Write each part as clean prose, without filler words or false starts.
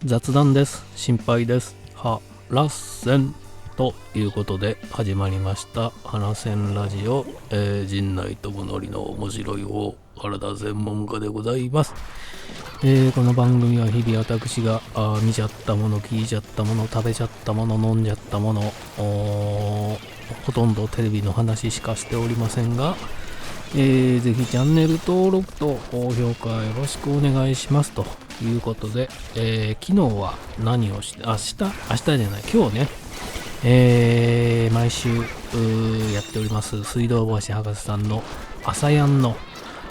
雑談です。心配です。はらせんということで始まりましたはらせんラジオ、陣内智則の面白い方体専門家でございます。この番組は日々私が見ちゃったもの、聞いちゃったもの、食べちゃったもの、飲んじゃったもの、ほとんどテレビの話しかしておりませんが、ぜひチャンネル登録と高評価よろしくお願いしますということで、昨日は何をして明日じゃない今日ね、毎週やっております水道橋博士さんの朝やんの、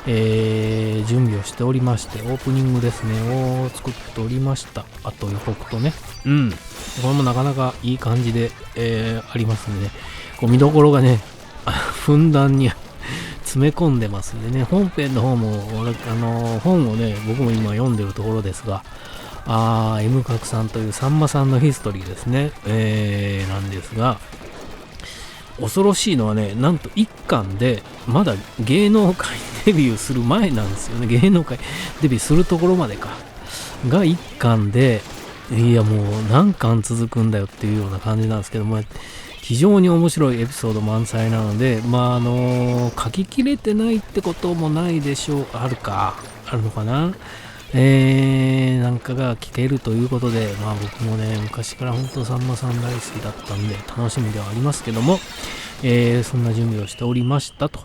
準備をしておりまして、オープニングですねを作っておりました。あと予告とね、これもなかなかいい感じで、ありますんでね、こう見どころがねふんだんに詰め込んでますんでね、本編の方も本をね僕も今読んでるところですが、M 角さんというさんまさんのヒストリーですね、なんですが、恐ろしいのはね、なんと一巻でまだ芸能界デビューする前なんですよね。芸能界デビューするところまでかが一巻で、いやもう何巻続くんだよっていうような感じなんですけども、非常に面白いエピソード満載なので、書ききれてないってこともないでしょう。あるのかな、なんかが聞けるということで、僕もね昔から本当さんまさん大好きだったんで楽しみではありますけども、そんな準備をしておりましたと。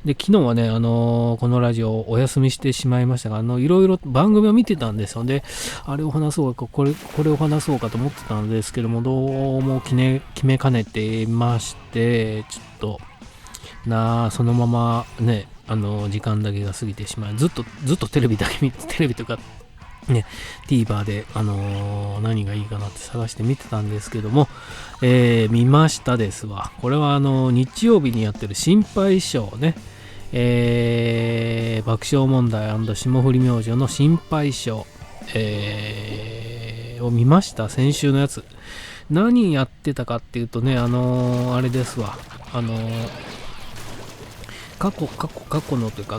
で昨日はね、このラジオをお休みしてしまいましたが、いろいろ番組を見てたんですよ。で、あれを話そうかこれを話そうかと思ってたんですけども、どうも決めかねていまして、ちょっとそのままね時間だけが過ぎてしまい、ずっとテレビというかね TVer で何がいいかなって探して見てたんですけども、見ましたですわ。これは日曜日にやってる心配性ね、爆笑問題&霜降り明星の心配性、を見ました。先週のやつ何やってたかっていうとね、あれですわ、過去のというか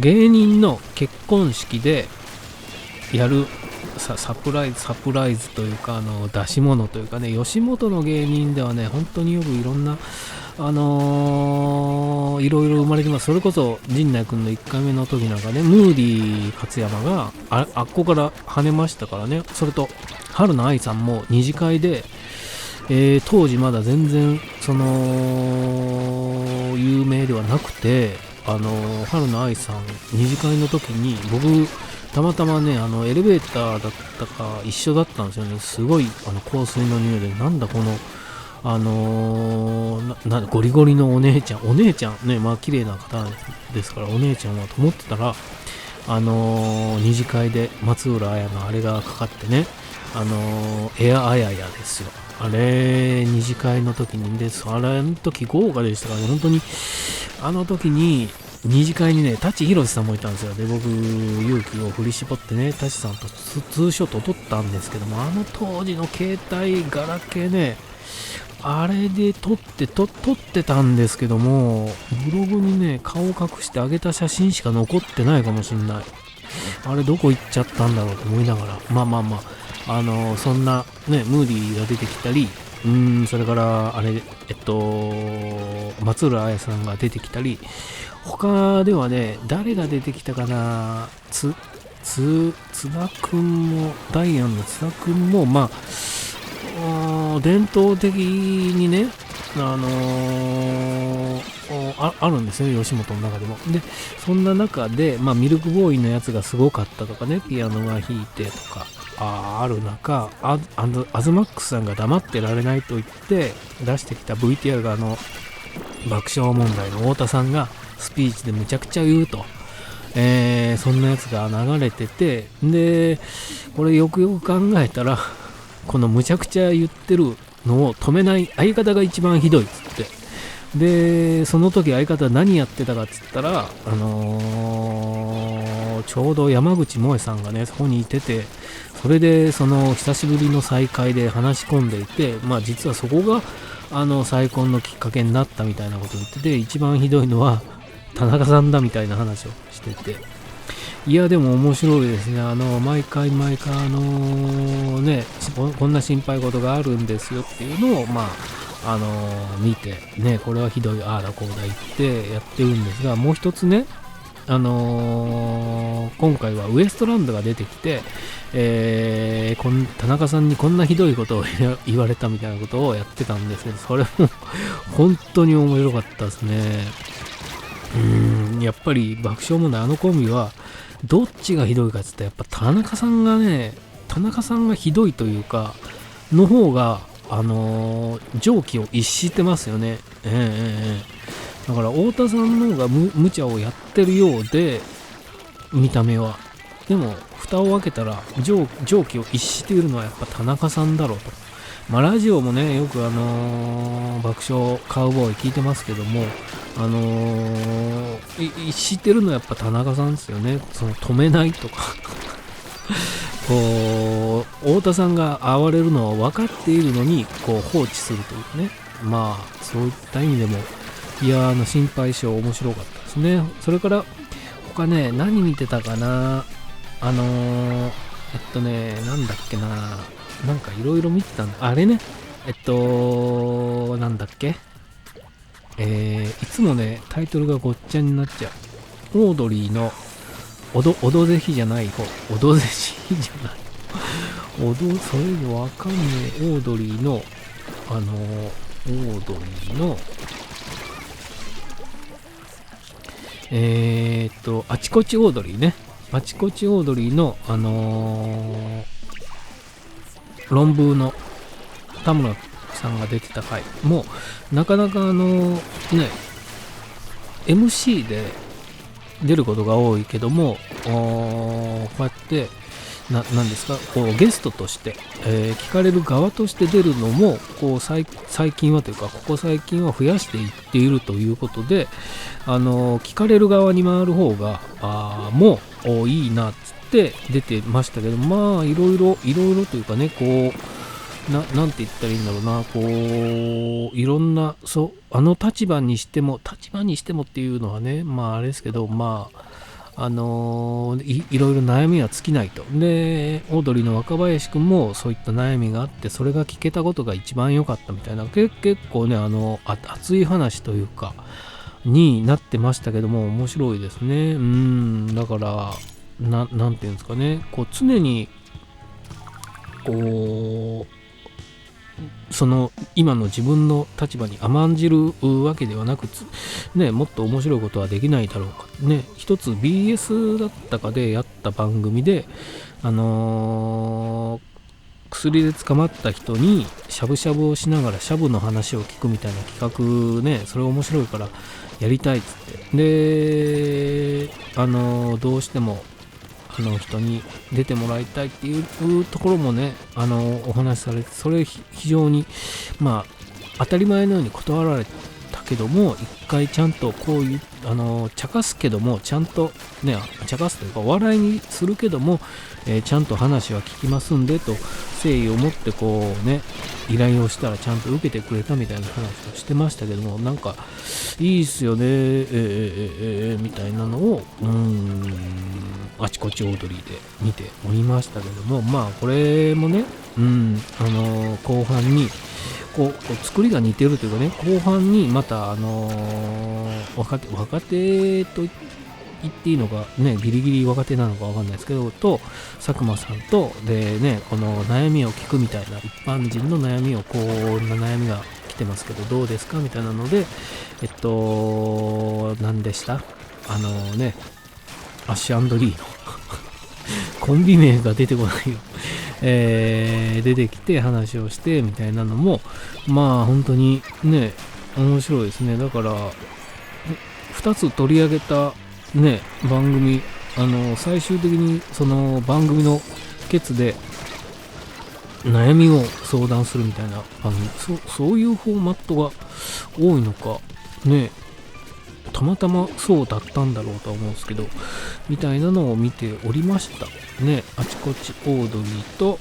芸人の結婚式でやるサプライズというか出し物というかね、吉本の芸人ではね本当によくいろんないろいろ生まれてます。それこそ陣内くんの1回目の時なんかね、ムーディ勝山があっこから跳ねましたからね。それと春菜愛さんも二次会で、当時まだ全然有名ではなくて、春菜愛さん二次会の時に僕たまたまねエレベーターだったか一緒だったんですよね。すごい香水の匂いで、なんだこのゴリゴリのお姉ちゃんね、綺麗な方ですからお姉ちゃんはと思ってたら、二次会で松浦綾のあれがかかってね、エアアヤヤですよ。あれ二次会の時にあれの時豪華でしたからね。本当に時に二次会にね舘ひろしさんもいたんですよ。で僕勇気を振り絞ってね舘さんとツーショットを撮ったんですけども、当時の携帯ガラケーね、あれで撮ってたんですけども、ブログにね顔を隠して上げた写真しか残ってないかもしんない。あれどこ行っちゃったんだろうと思いながら、そんなねムーディーが出てきたり、それから松浦綾さんが出てきたり、他ではね誰が出てきたかな、津田くんも、ダイアンの津田くんも伝統的にねあるんですよ、吉本の中でも。でそんな中で、ミルクボーイのやつがすごかったとかね、ピアノが弾いてとかある中、アズマックスさんが黙ってられないと言って出してきた VTR が爆笑問題の太田さんがスピーチでむちゃくちゃ言うと、そんなやつが流れてて、でこれよくよく考えたらこのむちゃくちゃ言ってるのを止めない相方が一番ひどいっつって、でその時相方何やってたかっつったら、ちょうど山口萌さんがねそこにいてて、それで久しぶりの再会で話し込んでいて、実はそこが再婚のきっかけになったみたいなことを言ってて、一番ひどいのは田中さんだみたいな話をしてて、いやでも面白いですね。毎回ね、こんな心配事があるんですよっていうのを見てね、これはひどい、ああだこうだ言ってやってるんですが、もう一つね、今回はウエストランドが出てきて、田中さんにこんなひどいことを言われたみたいなことをやってたんですけど、それも本当に面白かったですね。やっぱり爆笑問題、コンビはどっちがひどいかって言ったら、やっぱ田中さんがひどいというかの方が常軌を逸してますよね。だから太田さんの方が無茶をやってるようで、見た目はでも蓋を開けたら常軌を逸しているのはやっぱ田中さんだろうと。ラジオもね、よく爆笑カウボーイ聞いてますけども、逸してるのはやっぱ田中さんですよね。その止めないとかこう太田さんが哀れるのは分かっているのにこう放置するというかね、そういった意味でも心配性面白かったですね。それから他ね、何見てたかな、なんだっけな、なんかいろいろ見てたんだ。あれね、なんだっけ、いつもね、タイトルがごっちゃになっちゃう。オードリーのオドぜひじゃない方、オドぜひじゃない。それでわかんねえ。オードリーの、あちこちオードリーね。あちこちオードリーの、論文の田村さんが出てた回もなかなかMC で出ることが多いけども、こうやってなんですか、こうゲストとして、聞かれる側として出るのもこう最近はというか、ここ最近は増やしていっているということで、聞かれる側に回る方がもういいなっつって出てましたけど、いろいろというかね、こうなんて言ったらいいんだろうな、こういろんな立場にしてもっていうのはね、あれですけど、いろいろ悩みは尽きないと。で、オードリーの若林くんもそういった悩みがあって、それが聞けたことが一番良かったみたいな、結構ね、熱い話というかになってましたけども、面白いですね。だからなんていうんですかね、こう常にこう今の自分の立場に甘んじるわけではなく、もっと面白いことはできないだろうかね。一つ BS だったかでやった番組で、薬で捕まった人にしゃぶしゃぶをしながらしゃぶの話を聞くみたいな企画ね、それ面白いからやりたいっつって、でどうしても人に出てもらいたいっていうところもね、お話しされて、それ非常に当たり前のように断られたけども、一回ちゃんとこういう茶化すけども、ちゃんとね、茶化すというか笑いにするけども、ちゃんと話は聞きますんでと誠意を持ってこうね、依頼をしたらちゃんと受けてくれたみたいな話をしてましたけども、なんかいいっすよね、みたいなのをあちこちオードリーで見ておりましたけども、これもね、後半にこう作りが似てるというかね、後半にまた若手と言っていいのかね、ギリギリ若手なのかわかんないですけど、と佐久間さんとでね、この悩みを聞くみたいな、一般人の悩みをこんな悩みが来てますけどどうですかみたいなので、何でしたアッシュ&リーのコンビ名が出てこないよ、出てきて話をしてみたいなのも本当にね、面白いですね。だから2つ取り上げたね番組、最終的にその番組のケツで悩みを相談するみたいな番組、そういうフォーマットが多いのかね、たまたまそうだったんだろうとは思うんですけど、みたいなのを見ておりましたね。あちこちオードリーと、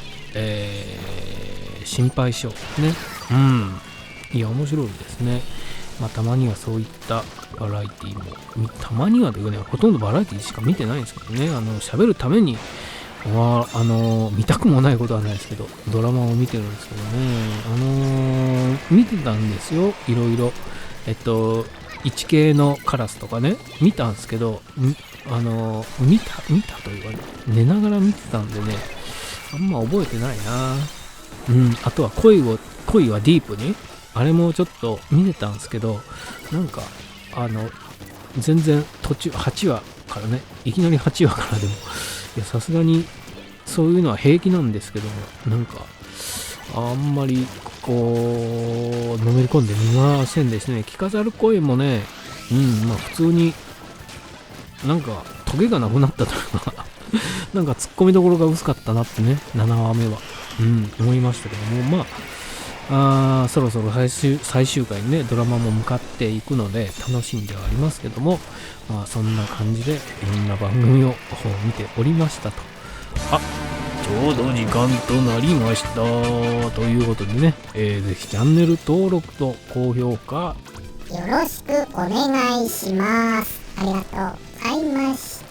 心配性ね。いや面白いですね。まあたまにはそういったバラエティも、たまにはというかね、ほとんどバラエティしか見てないんですけどね、喋るためには、見たくもないことはないですけど、ドラマを見てるんですけどね、見てたんですよ、いろいろ。一系のカラスとかね、見たんですけど、見たというかね、寝ながら見てたんでね、あんま覚えてないな。あとは恋はディープに、あれもちょっと見てたんですけど、なんか、全然途中、8話からね、いきなり8話からでも、いや、さすがに、そういうのは平気なんですけども、なんか、あんまり、のめり込んで見ませんですね。聞かざる声もね、まあ普通に、なんか、トゲがなくなったというか、なんか突っ込みどころが薄かったなってね、7話目は、思いましたけども、まあ、そろそろ最終回にね、ドラマも向かっていくので、楽しみではありますけども、まあ、そんな感じで、いろんな番組を見ておりましたと。あ、ちょうど時間となりました。ということでね、ぜひチャンネル登録と高評価、よろしくお願いします。ありがとうございました。